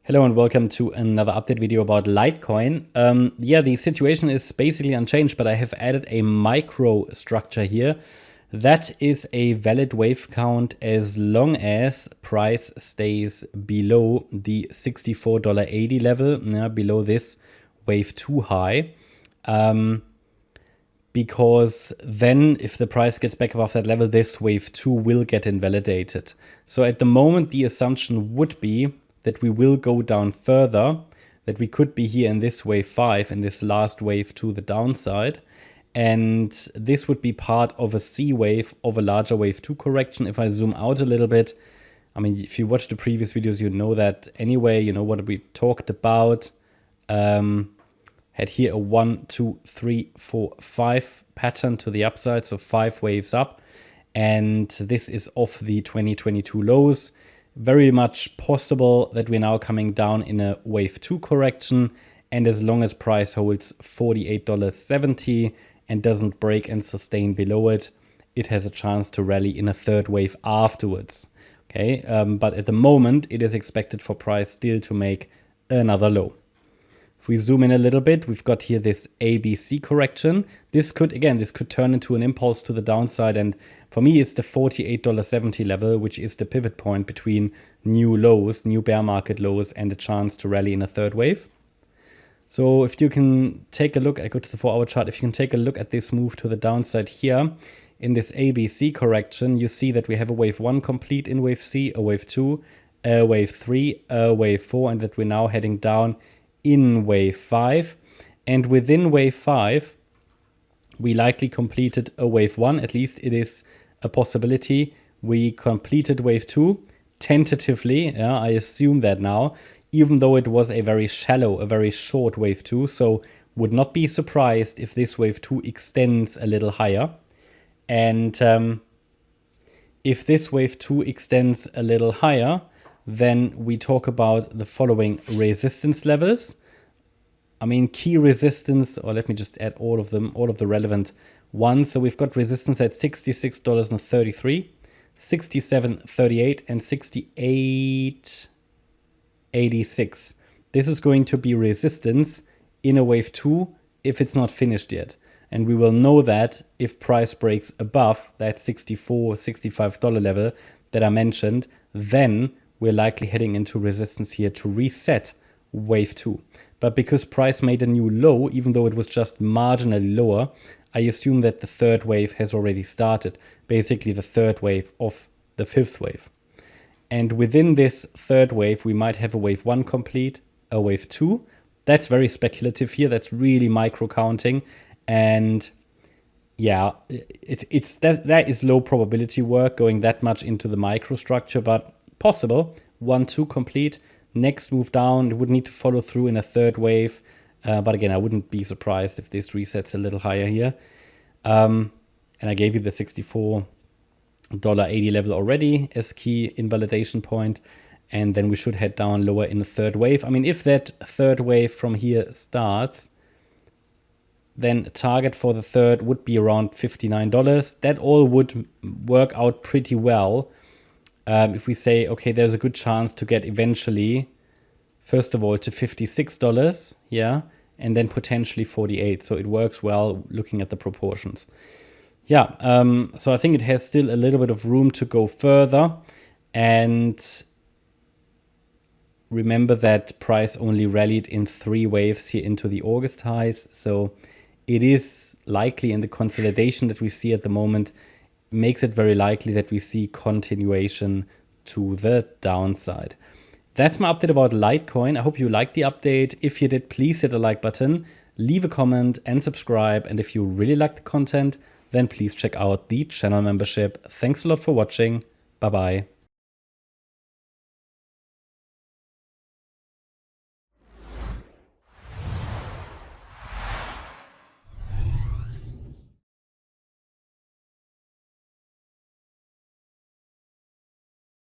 Hello and welcome to another update video about Litecoin. The situation is basically unchanged, but I have added a micro structure here. That is a valid wave count as long as price stays below the $64.80 level, below this wave 2 high. Because then if the price gets back above that level, this wave 2 will get invalidated. So at the moment, the assumption would be that we will go down further, that we could be here in this wave 5, in this last wave to the downside. And this would be part of a C wave of a larger wave 2 correction. If I zoom out a little bit, I mean, if you watch the previous videos, you know that anyway, you know what we talked about. Had here a 1, 2, 3, 4, 5 pattern to the upside, so 5 waves up. And this is off the 2022 lows. Very much possible that we're now coming down in a wave 2 correction. And as long as price holds $48.70 and doesn't break and sustain below it, it has a chance to rally in a third wave afterwards. Okay, but at the moment, it is expected for price still to make another low. If we zoom in a little bit, we've got here this ABC correction. This could turn into an impulse to the downside. And for me, it's the $48.70 level, which is the pivot point between new lows, new bear market lows, and a chance to rally in a third wave. So if you can take a look, I go to the 4-hour chart. If you can take a look at this move to the downside here in this ABC correction, you see that we have a wave 1 complete in wave C, a wave 2, a wave 3, a wave 4, and that we're now heading down in wave 5. And within wave 5, we likely completed a wave 1. At least it is a possibility. We completed wave 2 tentatively. I assume that now, even though it was a very shallow, a very short wave 2. So would not be surprised if this wave 2 extends a little higher. And if this wave 2 extends a little higher, then we talk about the following resistance levels. I mean, key resistance, or let me just add all of them, all of the relevant ones. So we've got resistance at $66.33, $67.38, and $68.86. This is going to be resistance in a wave 2 if it's not finished yet. And we will know that if price breaks above that $64, $65 level that I mentioned, then we're likely heading into resistance here to reset wave 2. But because price made a new low, even though it was just marginally lower, I assume that the third wave has already started. Basically the third wave of the fifth wave. And within this third wave, we might have a wave 1 complete, a wave 2. That's very speculative here. That's really micro counting. And yeah, that is low probability work going that much into the microstructure, but possible. 1, 2 complete. Next move down, it would need to follow through in a third wave. But again, I wouldn't be surprised if this resets a little higher here. And I gave you the $64.80 level already as key invalidation point. And then we should head down lower in the third wave. I mean, if that third wave from here starts, then a target for the third would be around $59. That all would work out pretty well. If we say, okay, there's a good chance to get eventually, first of all, to $56, yeah, and then potentially 48. So it works well looking at the proportions. Yeah, so I think it has still a little bit of room to go further. And remember that price only rallied in 3 waves here into the August highs. So it is likely in the consolidation that we see at the moment, makes it very likely that we see continuation to the downside. That's my update about Litecoin. I hope you liked the update. If you did, please hit the like button, leave a comment and subscribe. And if you really like the content, then please check out the channel membership. Thanks a lot for watching. Bye-bye.